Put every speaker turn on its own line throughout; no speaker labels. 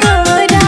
गोरा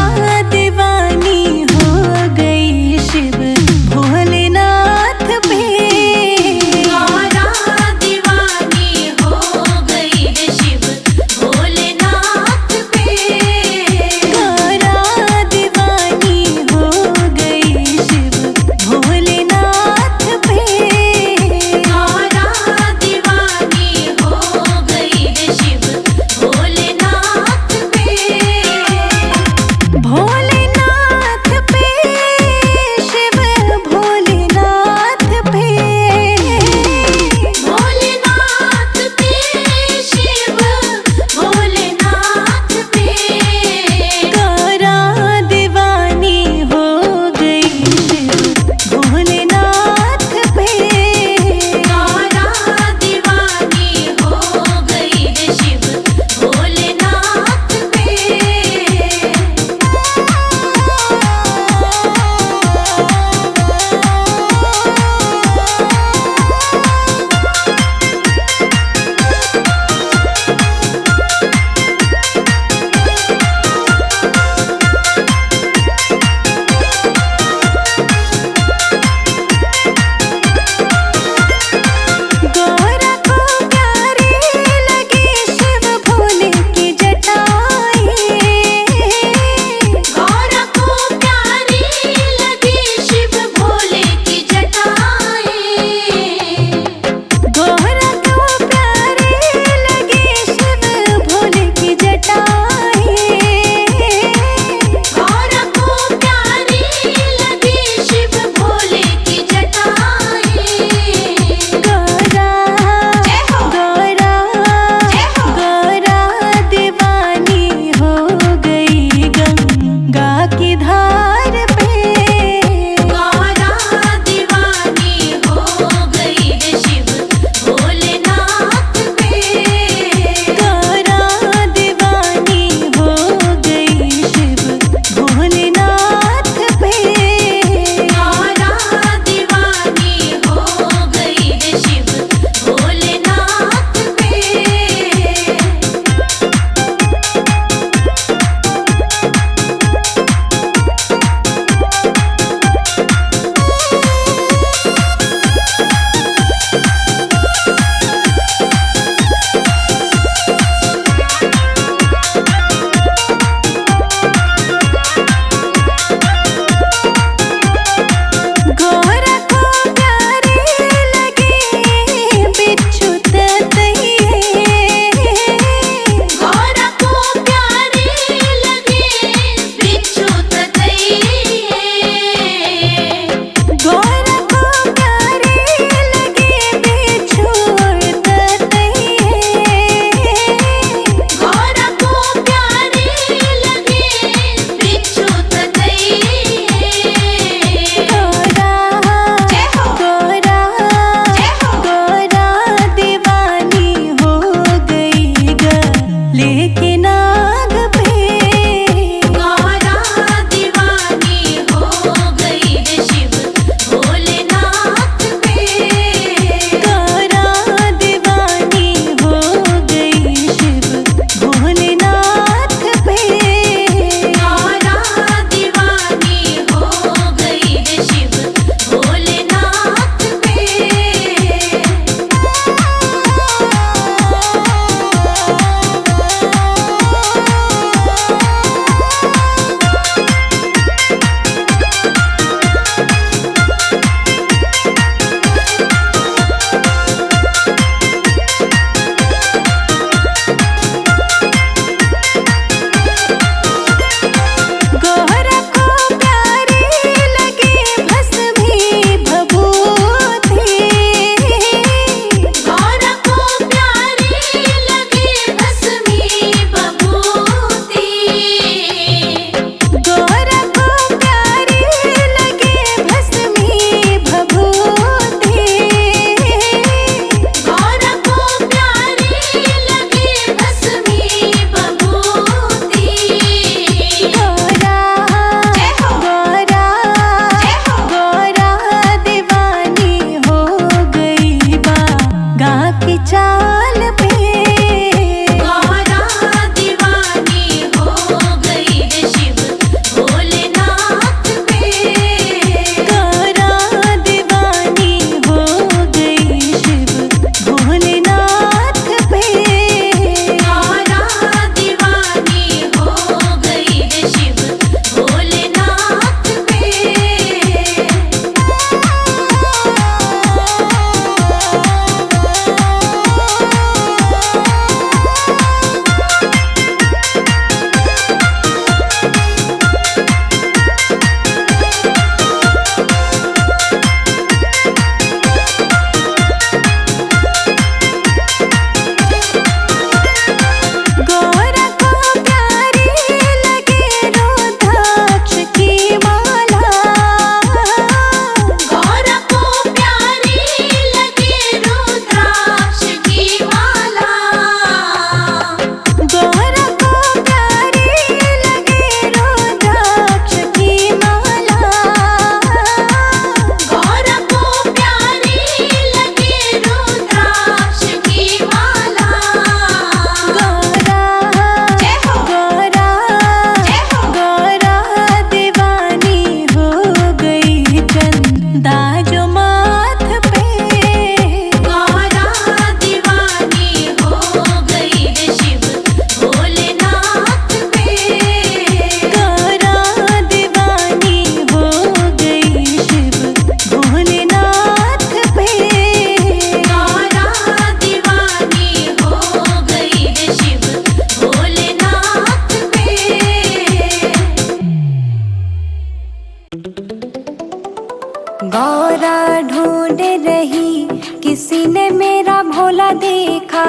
भोला देखा।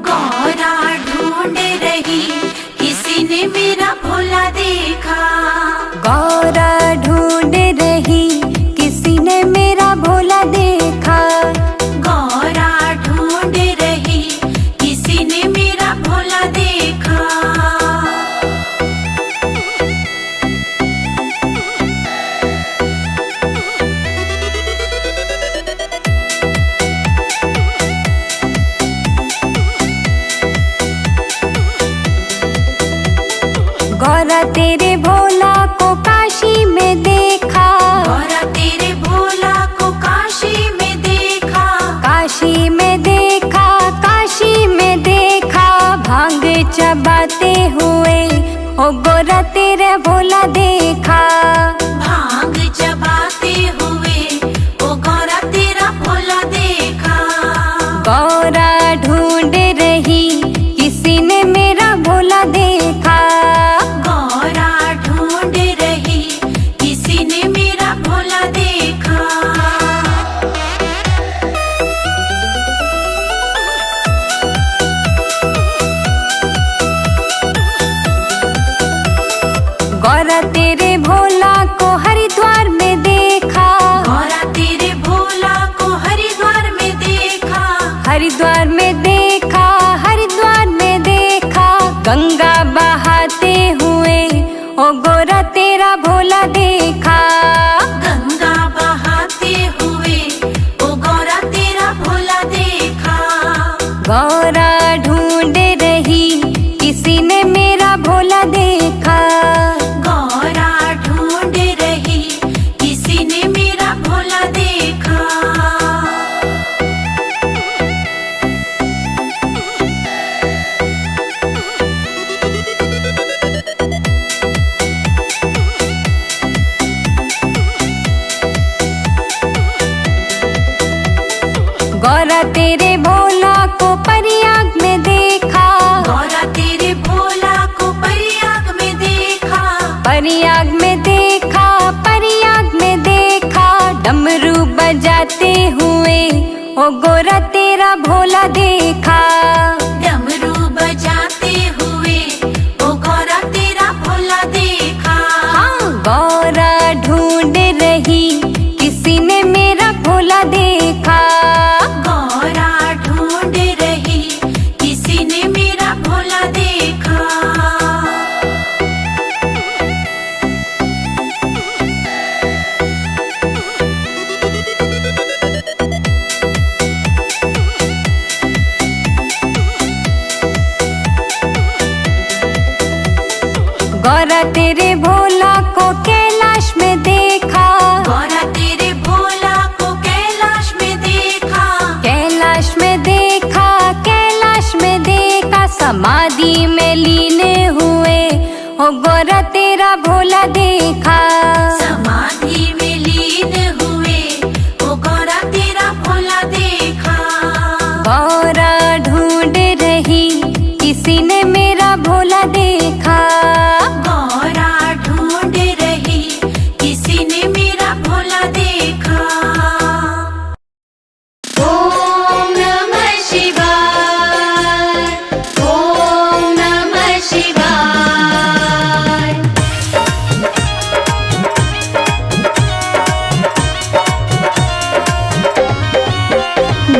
गौरा ढूंढ रही किसी ने मेरा भोला देखा।
गौरा ढूंढ रही किसी ने मेरा भोला देखा।
गौरा ढूंढ रही किसी ने मेरा भोला देखा।
गौरा तेरे भोला को काशी में देखा।
गौरा तेरे भोला को काशी में देखा।
काशी में देखा, काशी में देखा, भांग चबाते हुए ओ गौरा तेरे भोला देखा।
भांग चबाते हुए ओ गौरा तेरा भोला देखा।
गौरा ढूंढ रही किसी ने मेरा भोला देखा।
गौरा ढूंढ रही किसी ने मेरा भोला देखा।
गौरा तेरे भोला को हरिद्वार में देखा।
गौरा तेरे भोला को हरिद्वार में देखा।
हरिद्वार में देखा, हरिद्वार में देखा, गंगा बहाते हुए ओ गौरा तेरा भोला देखा।
गंगा बहाते हुए ओ गौरा तेरा भोला देखा।
गौरा ढूंढ रही किसी ने मेरा भोला देखा।
गौरा ढूंढ रही किसी ने मेरा भोला देखा।
गौरा तेरे भोला को परियाग में देखा।
गौरा तेरे भोला को परियाग में देखा।
परियाग में देखा, परियाग में देखा, डमरू बजाते हुए ओ गौरा तेरा भोला देखा।
डमरू बजाते हुए ओ गौरा तेरा भोला देखा।
हाँ, गौरा ढूंढ रही किसी ने मेरा भोला देखा।
गौरा ढूंढ रही किसी ने मेरा भोला देखा।
गौरा तेरे भोला को कैलाश में देखा।
गौरा तेरे भोला को कैलाश में देखा।
कैलाश में देखा, कैलाश में देखा, समाधि में लीन हुए ओ गौरा तेरा भोला देखा।
समाधि में लीन हुए ओ गौरा तेरा भोला देखा।
गौरा ढूंढ रही किसी ने मेरा भोला देखा।
गौरा ढूंढ रही किसी ने मेरा भोला देखा। ओम नमः शिवाय। ओम नमः शिवाय।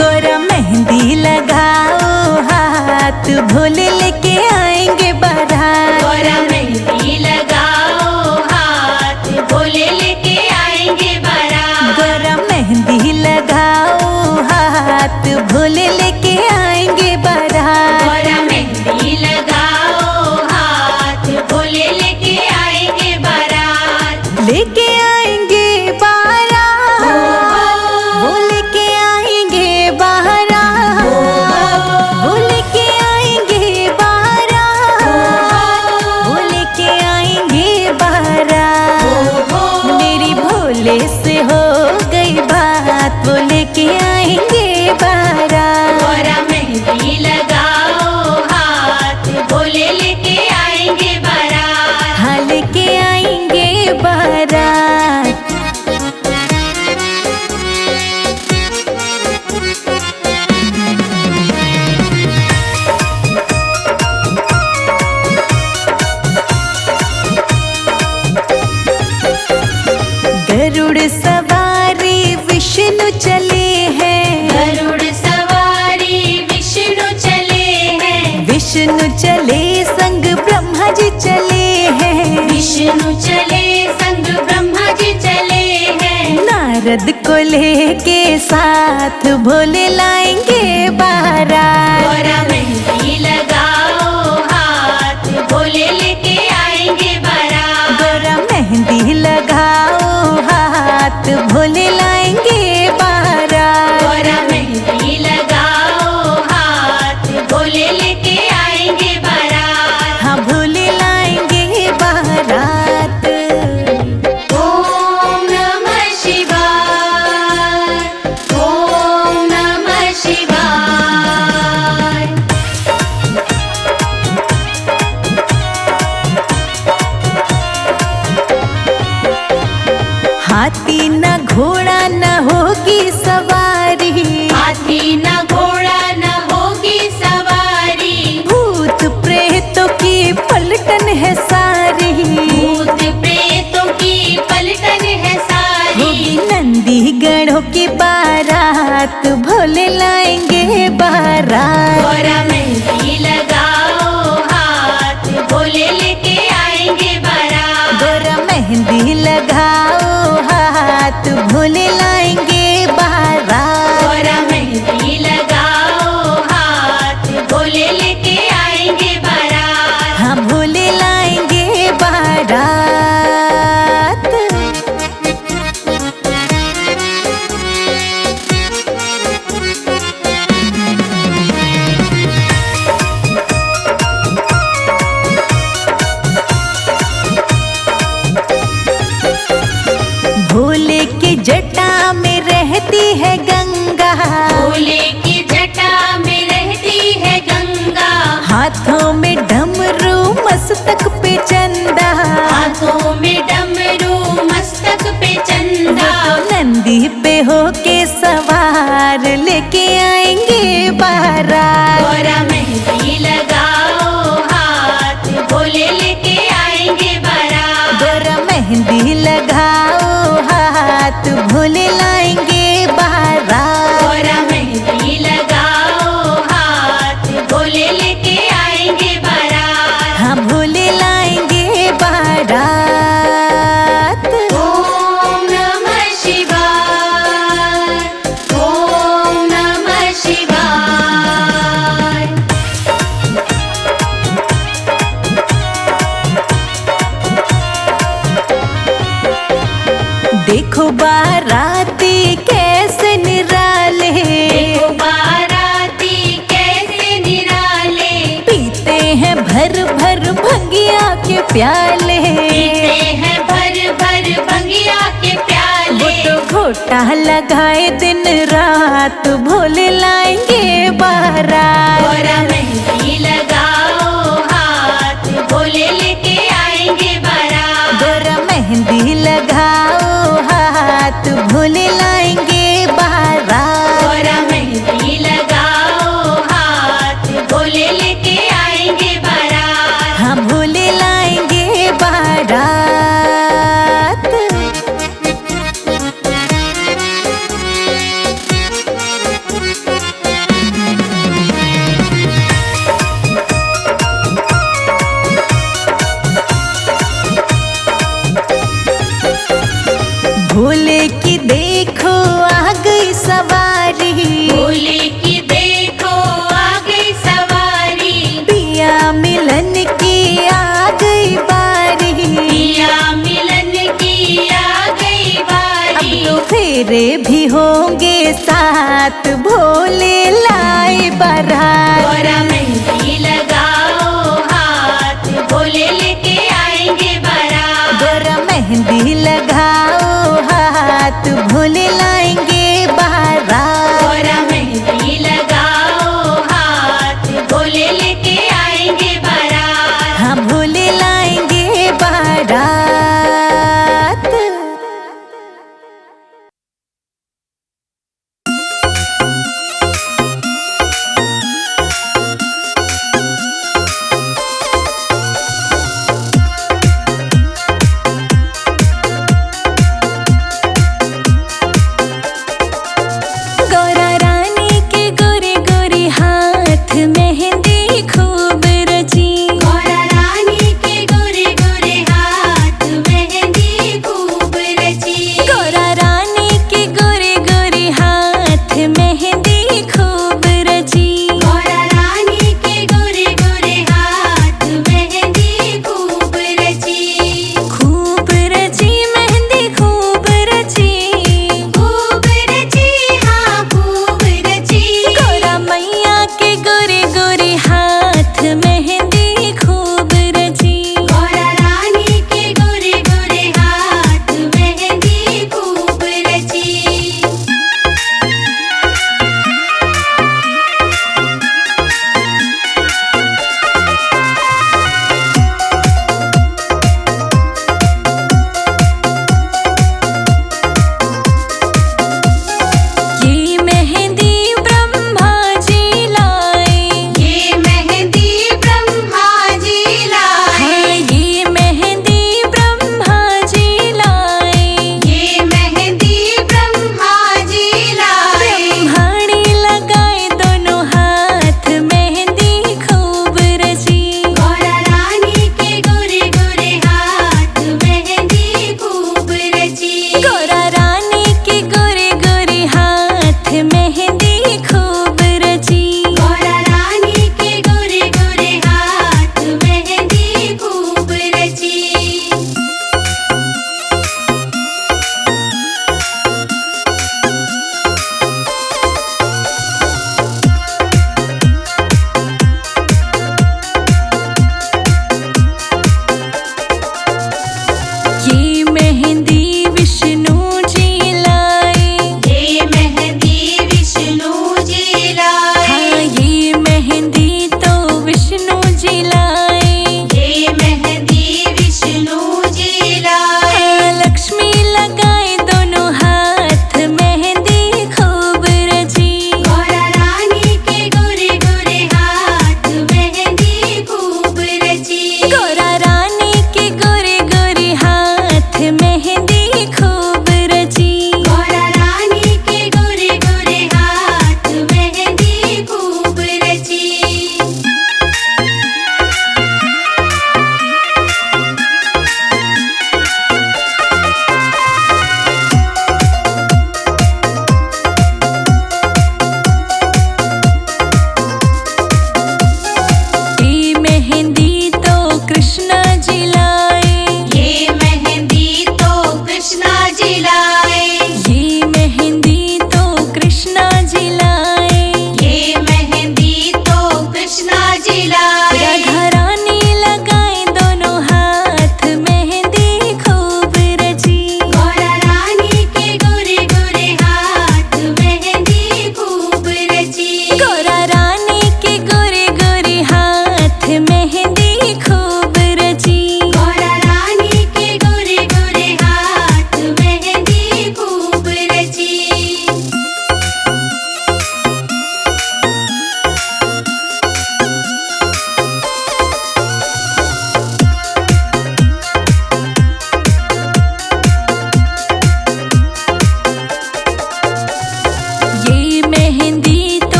गोरा मेहंदी लगाओ हाथ भोले लेके आएंगे बारात।
गौरा मेहंदी लगाओ हाथ भोले लेके आएंगे बारात।
गोरा मेहंदी लगाओ हाथ भोले लेके आएंगे बारात।
गौरा मेहंदी लगाओ हाथ भोले लेके आएंगे बारात।
लेके आएंगे बारात, वो लेके आएंगे बारात, वो लेके आएंगे बारात, वो लेके आएंगे बारात। मेरी भोले से हो गई बात, वो लेके आएंगे बारात।
गौरा मेहंदी लगाओ हाथ भोले लेके आएंगे बारात।
हाँ लेके आएंगे बारात। गरुड़ सवारी विष्णु चले हैं,
गरुड़ सवारी विष्णु चले हैं,
विष्णु चले संग ब्रह्मा जी चले हैं,
विष्णु चले संग ब्रह्मा जी चले हैं।
नारद को लेके साथ भोले लाएंगे बारात।
गौरा मेहंदी लगाओ हाथ, भोले लेके आएंगे बारात।
गौरा मेहंदी लगाओ हाथ भोले लाएंगे बारात।
गौरा मेहंदी लगाओ हाथ, भोले लेके आएंगे बारात।
हाँ भोले लाएंगे बारात।
ओम नमः शिवाय, ओम नमः शिवाय।
हाथी न घोड़ा न होगी सवारी,
हाथी न घोड़ा न होगी सवारी,
भूत प्रेतों की पलटन है सारी,
भूत प्रेतों की पलटन है सारी।
होगी नंदी गणों की बारात भोले लाएंगे बारात।
गौरा मेहंदी लगाओ हाथ, भोले लेके आएंगे बारात।
गौरा मेहंदी लगाओ हाथ भोले लाएंगे बारात।
गौरा मेहंदी लगाओ हाथ, भोले लेके आएंगे बारात।
हाँ भोले लाएंगे बारात। भोले की जटा में रहती है गंगा,
भोले की जटा में रहती है गंगा,
हाथों में डमरू मस्तक पे चंदा,
हाथों में डमरू मस्तक पे चंदा।
नंदी पे होके सवार लेके आएंगे बारात।
गौरा मेहंदी लगाओ हाथ, भोले लेके आएंगे बारात।
गौरा मेहंदी लगाओ हाथ भोले लाएंगे बारात।
गौरा मेहंदी लगाओ हाथ, भोले लेके आएंगे बारात।
हाँ भोले लाएंगे बारात।
ओम नमः शिवाय, ओम नमः शिवाय।
देखो बाराती कैसे निराले,
देखो बाराती कैसे निराले,
पीते हैं भर भर भंगिया के प्याले।
पीते हैं भर भर भंगिया के
वो
प्याले।
तो घोटा लगाए दिन रात भोले लाएंगे बारात।
गौरा मेहंदी लगाओ हाथ, भोले लेके आएंगे बारात।
गौरा मेहंदी लगाओ हाथ भोले लाएंगे बारात।
गौरा मेहंदी लगाओ हाथ, भोले लेके आएंगे बारात।
हाँ भोले लाएंगे बारात। भोले की देखो आ गई सवारी,
भोले की देखो आ गई सवारी,
पिया मिलन की आ गई बारी।
पिया मिलन की आ गई
अब
बारी।
तो फेरे भी होंगे साथ भोले लाए बारात।
गौरा मेहंदी लगाओ हाथ, भोले लेके आएंगे बारात।
गौरा मेहंदी लगाओ हाथ भोले लाएंगे बारात।
गौरा मेहंदी लगाओ हाथ, भोले लेके आएंगे बारात।
हाँ भोले लाएंगे बारात।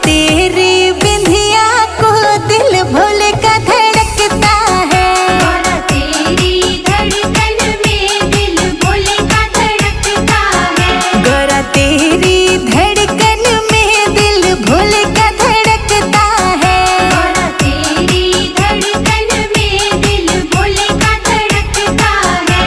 तेरी बिंदिया को दिल भोले का धड़कता है।
गौरा तेरी धड़कन में दिल भोले का धड़कता है।
गौरा तेरी धड़कन में दिल भोले का धड़कता है।
गौरा तेरी धड़कन में दिल भोले का धड़कता है।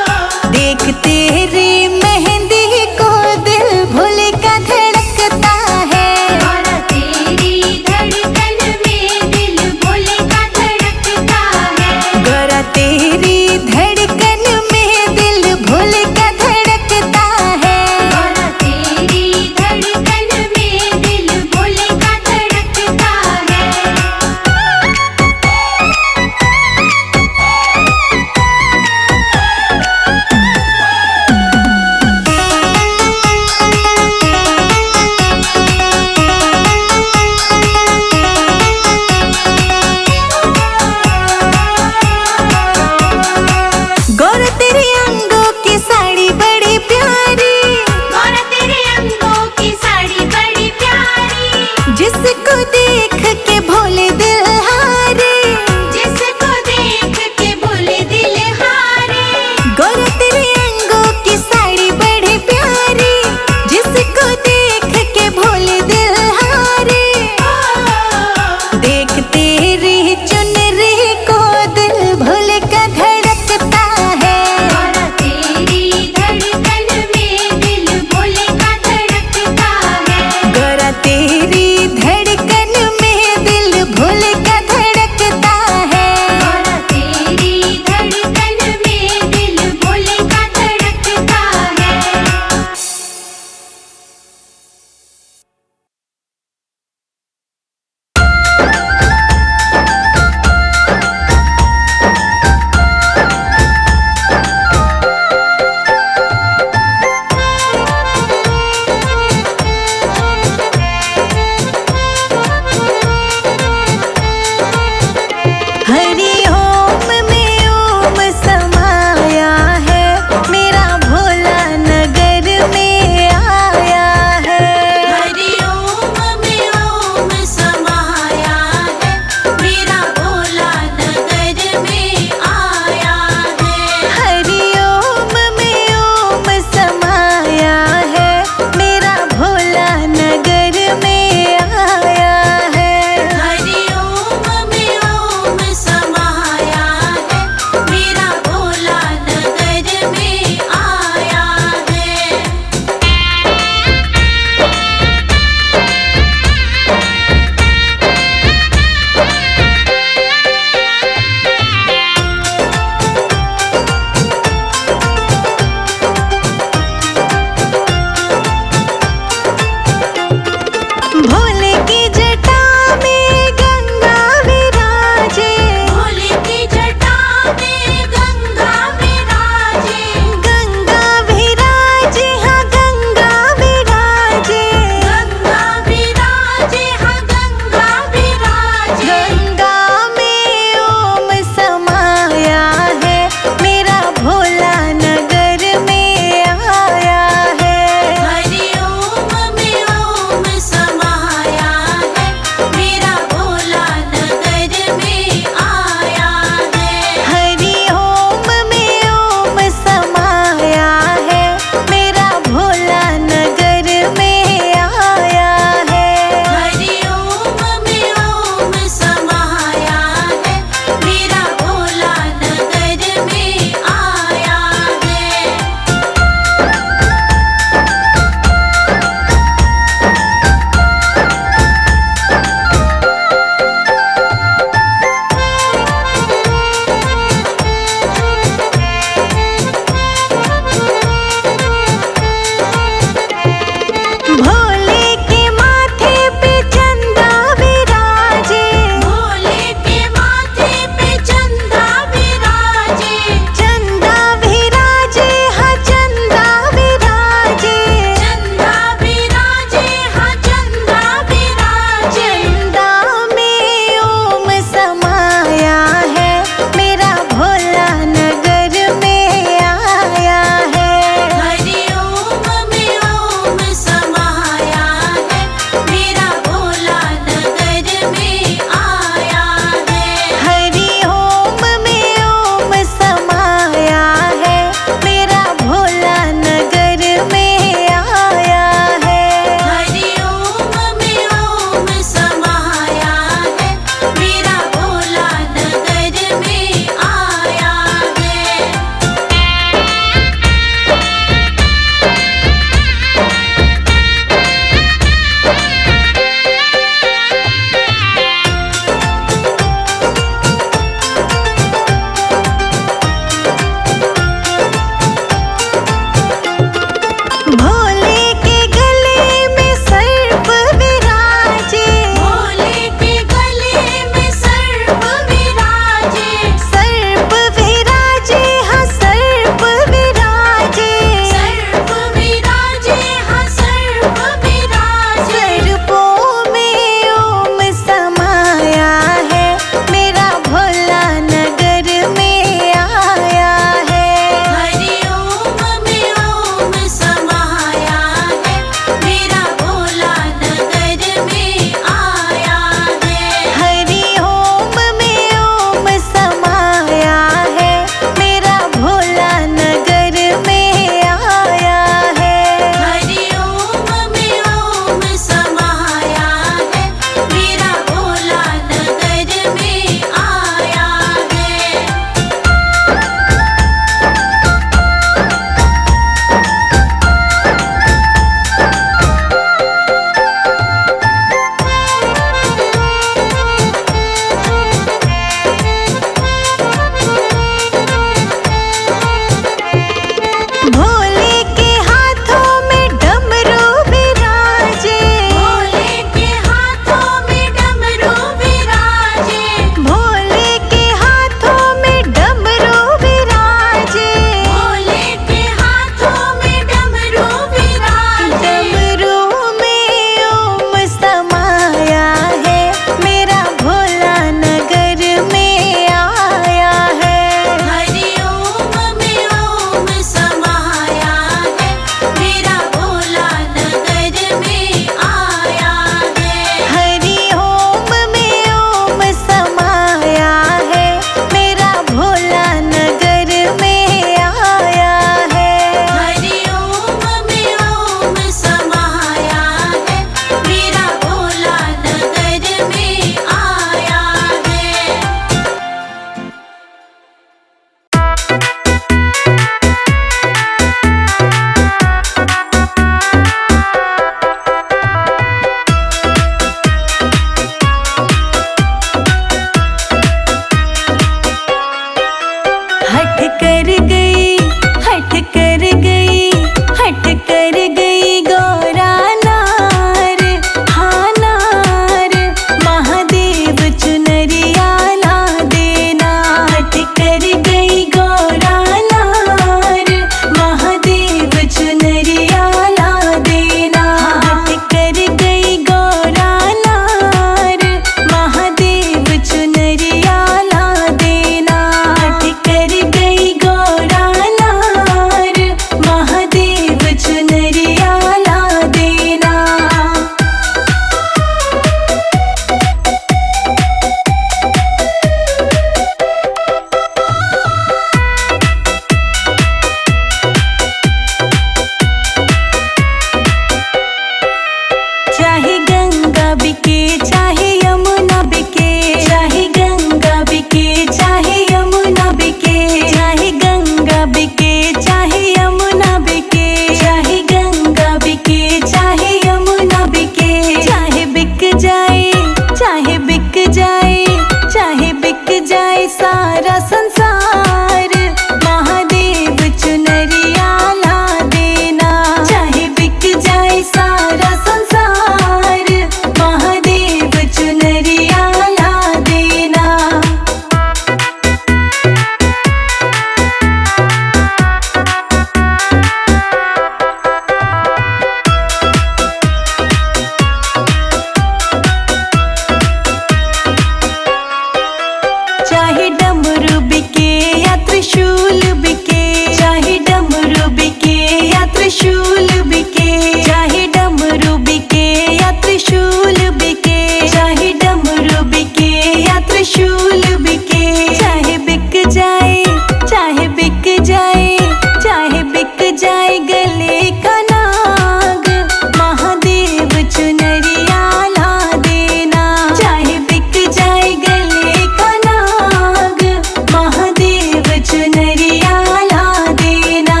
त्रिशूल बिके, चाहे डमरू बिके या त्रिशूल बिके, चाहे डमरू बिके या त्रिशूल बिके, चाहे बिक जाए, चाहे बिक जाए, चाहे बिक जाए गले का नाग, महादेव चुनरिया ला देना। चाहे बिक जाए गले का नाग, महादेव चुनरिया ला देना।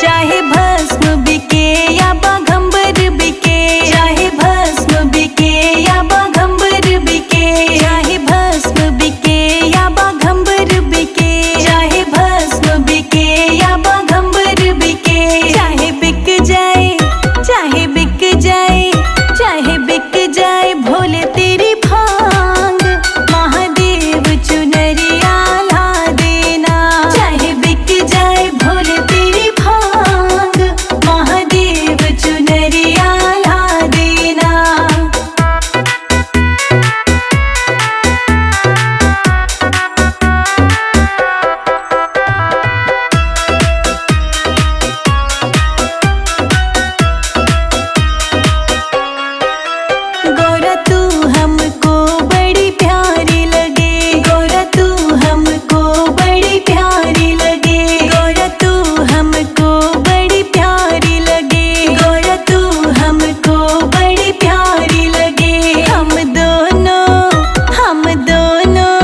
चाहे भस्म बिके या बाघंबर बिके, चाहे भस्म बिके या बाघंबर बिके, चाहे भस्म बिके या बाघंबर बिके, चाहे भस्म बिके या बाघंबर बिके, चाहे बिक जाए, चाहे बिक जाए, चाहे बिक जाए भोले तेरी भांग, महादेव चुनरिया ला देना। चाहे बिक जाए भोले तेरी भांग, महादेव चुनरिया ला देना। गौरा तू हमको बड़ी प्यारी लगे, गौरा तू हमको बड़ी प्यारी लगे, गौरा तू हमको बड़ी प्यारी लगे, गौरा तू हमको बड़ी प्यारी लगे। हम दोनों, हम दोनों,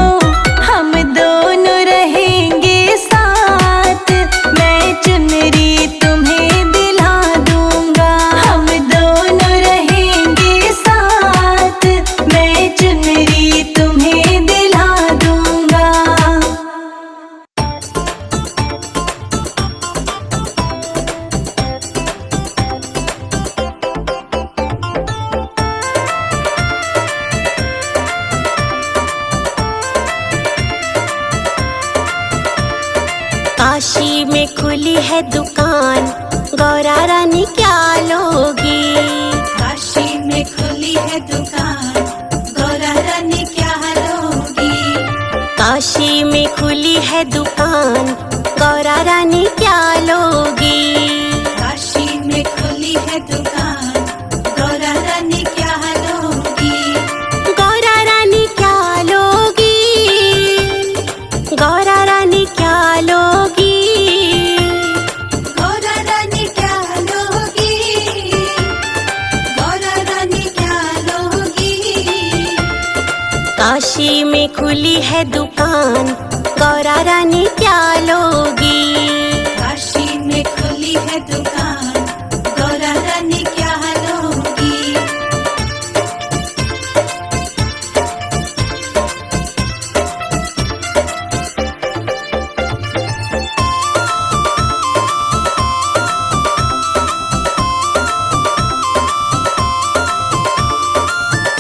हम दोनों रहेंगे साथ, मैं चुनरी तुम्हें दिला दूंगा। हम दोनों रहेंगे साथ, मैं चुनरी तुम्हें दिला दूंगा।
काशी में खुली है दुकान, गौरा रानी क्या लोगी?
काशी में खुली है दुकान, गौरा रानी क्या लोगी?
काशी में खुली है दुकान, गौरा रानी क्या लोगी?
काशी में खुली है दुकान, गौरा रानी क्या लोगी?
गौरा रानी क्या लोगी? गौरा रानी क्या लोगी?
गौरा रानी क्या लोगी? गौरा रानी क्या लोगी?
काशी में खुली है दुकान, गौरा रानी क्या लोगी?
काशी में खुली है दुकान, गौरा रानी क्या लोगी?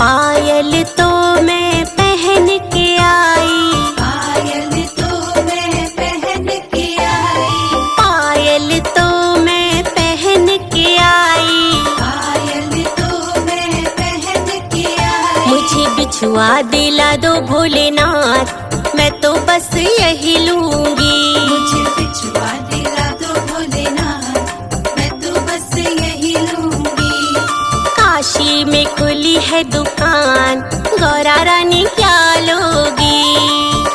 पायल तो मैं पहन के आई,
पायल तो मैं पहन के आई,
पायल तो मैं पहन के आई,
पायल तो मैं पहन के आई।
मुझे बिछुआ दिला दो भोलेनाथ, मैं तो बस यही लूंगी।
मुझे बिछुआ दिला दो भोलेनाथ, मैं तो बस यही लूंगी।
काशी में खुली है दुकान, गौरा रानी क्या लोगी?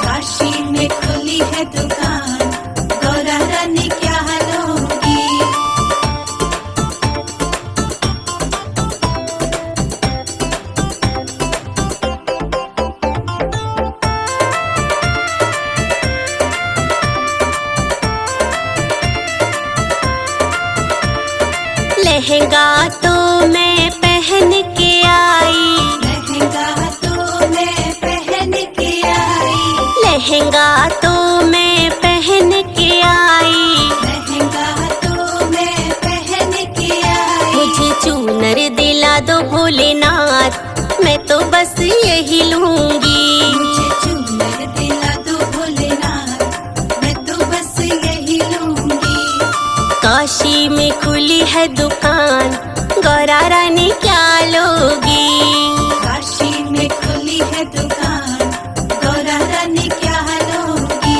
काशी में खुली है दुकान, गौरा रानी क्या लोगी?
लहंगा तो मैं पहन के आई,
लहंगा तो मैं पहन के आई,
लहंगा तो मैं पहन के आई,
लहंगा तो मैं पहन के आई।
मुझे चूनर दिला दो भोलेनाथ, मैं तो बस यही लूंगी।
मुझे चूनर दिला दो भोलेनाथ, मैं तो बस यही लूंगी।
काशी में खुली है दुकान, गौरा रानी क्या लोगी।
काशी में खुली है दुकान, गौरा रानी क्या लोगी।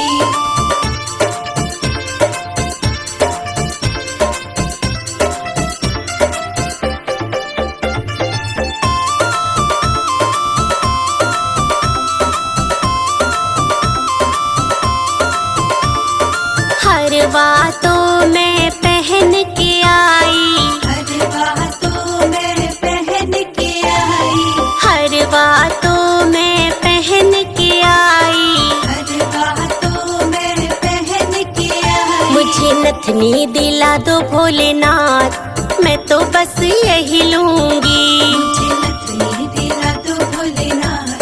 हर बातों में पहन के आई,
हर बातों में पहन के आई,
हर बातों में पहन के आई।
हर बातों में पहन के आई।
मुझे नथनी दिला दो भोलेनाथ, मैं तो बस यही लूंगी।
मुझे नथनी दिला दो भोलेनाथ,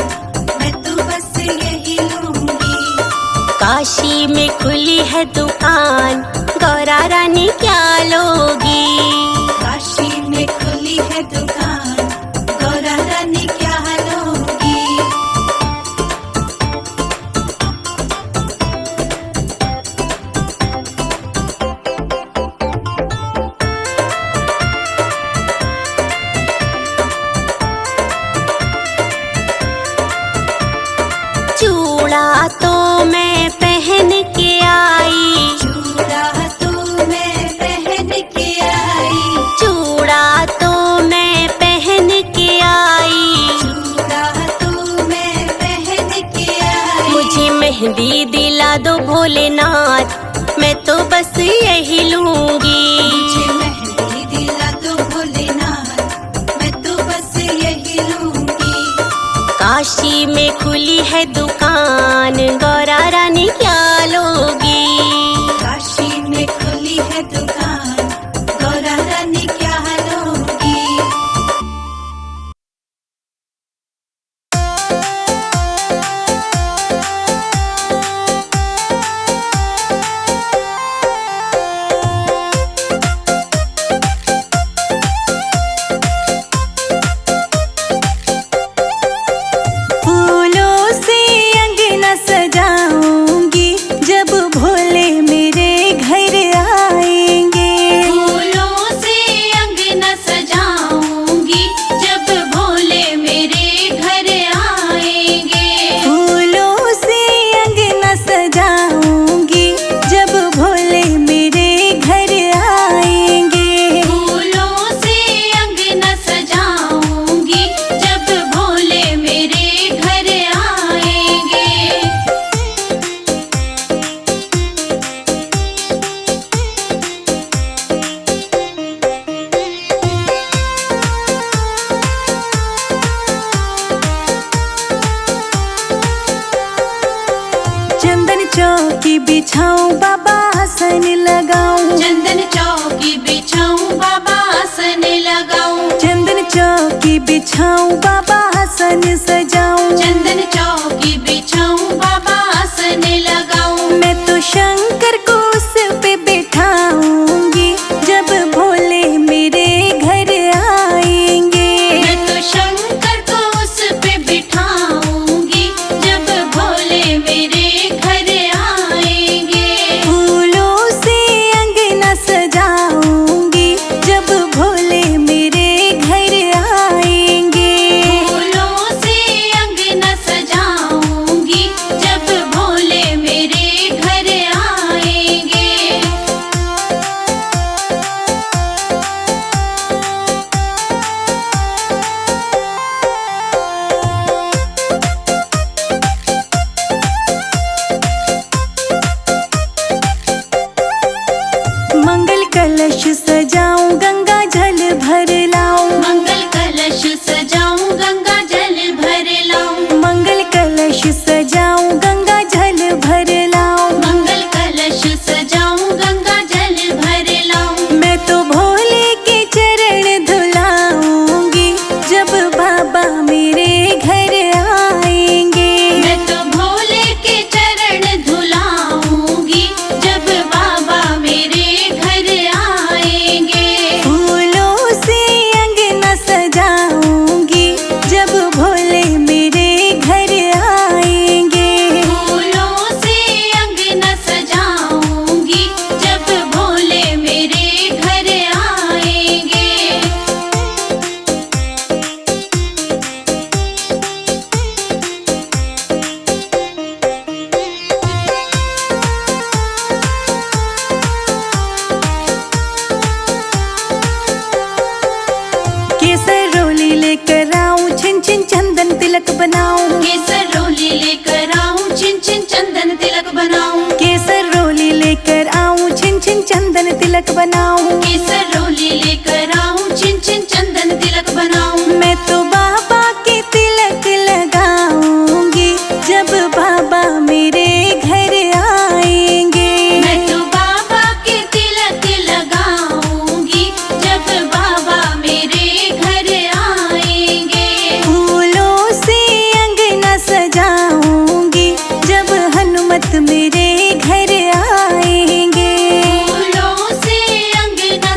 मैं तो बस यही लूंगी।
काशी में खुली है दुकान, गौरा रानी क्या लोगी।
काशी में खुली है दुकान, गौरा रानी क्या लोगी।
चूड़ा तो मैं पहन के आई,
चूड़ा तो मैं पहन के आई,
चूड़ा तो मैं पहन के आई।
चूड़ा तो मैं पहन के आई।
मुझे मेहंदी दिला दो भोलेनाथ, मैं तो बस यही लूंगी।
मुझे मेहंदी दिला दो भोलेनाथ, मैं तो बस यही लूंगी।
काशी में खुली है दुकान, गौरा रानी क्या लोगी।
काशी में खुली है दुकान, गौरा रानी क्या लोगी।
फूलों से अंगना सजाऊंगी, जब भोले मेरे घर आएंगे।
फूलों से अंगना सजाऊंगी, जब भोले मेरे घर आएंगे।
फूलों से अंगना सजाऊंगी, जब भोले मेरे घर आएंगे।
फूलों से अंगना सजाऊंगी, जब भोले मेरे घर आएंगे।
चंदन चौकी बिछाऊं, बाबा आसन लगाऊं।
चंदन चौकी बिछाऊं, बाबा आसन लगाऊं।
चंदन चौकी बिछाऊं, बाबा आसन सजाऊं।
चंदन चौकी बिछाऊं, बाबा आसन लगाऊं।
मैं तो शंकर को उस पे बिठाऊंगी, जब भोले मेरे घर आएंगे।
मैं तो शंकर को उस पे बिठाऊंगी, जब भोले मेरे घर आएंगे।
फूलों से अंगना सजाऊंगी, जब भोले मेरे घर आएंगे। बनाऊं,
केसर रोली लेकर आऊं, छिन छिन चंदन तिलक बनाऊं।
केसर रोली लेकर आऊं, छिन छिन चंदन तिलक बनाऊं।
केसर रोली लेकर आऊं, छिन छिन चंदन तिलक बनाऊं।
मैं तो बाबा के तिलक लगाऊंगी जब बाबा मेरे घर आएंगे।
मैं तो बाबा के तिलक लगाऊंगी जब बाबा मेरे घर आएंगे।
फूलों से अंगना सजाऊंगी जब हनुमत मेरे घर आएंगे।
फूलों से अंगना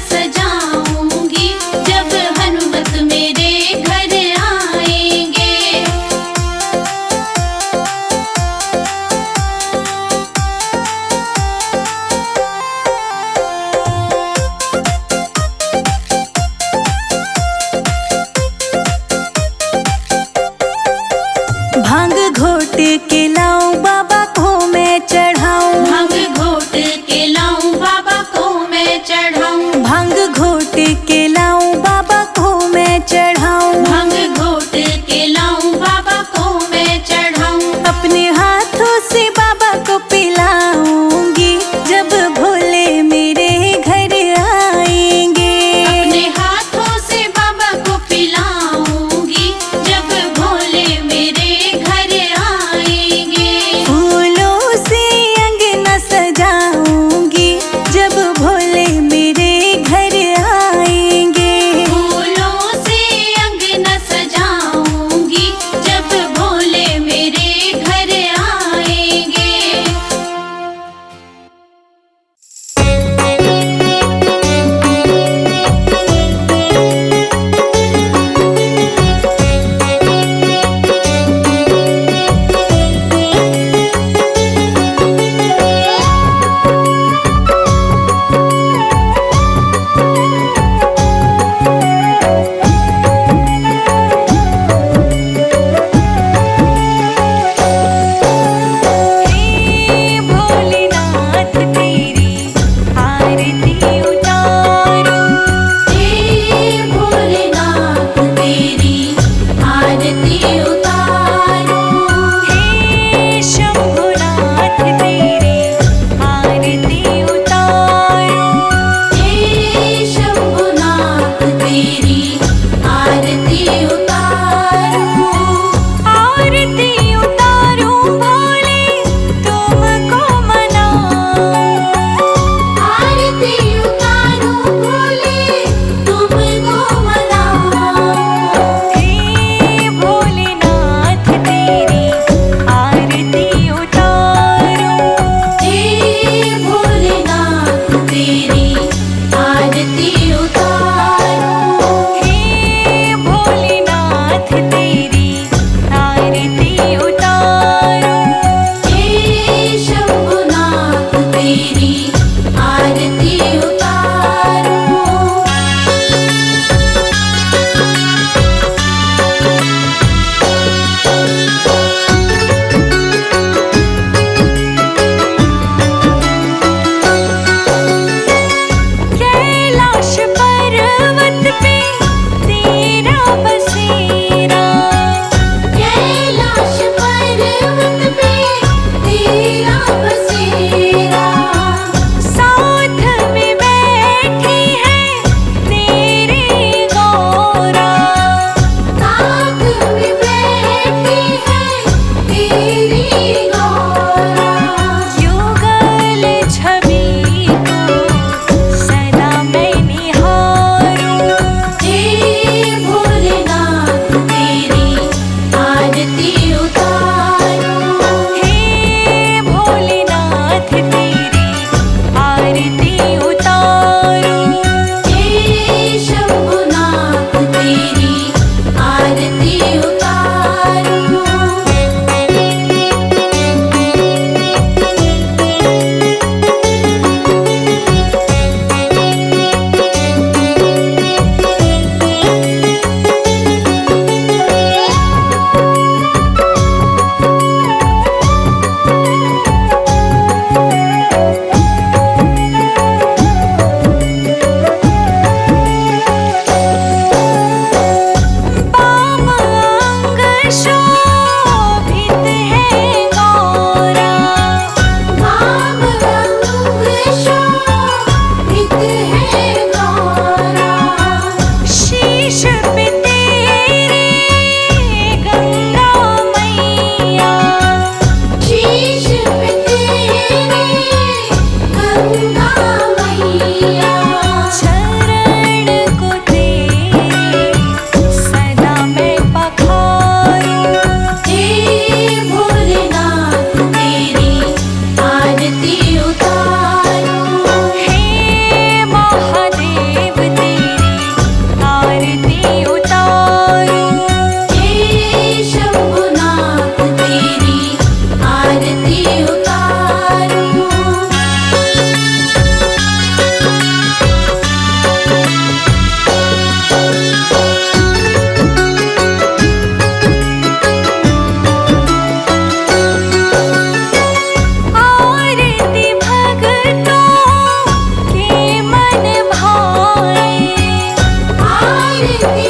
धीरे धीरे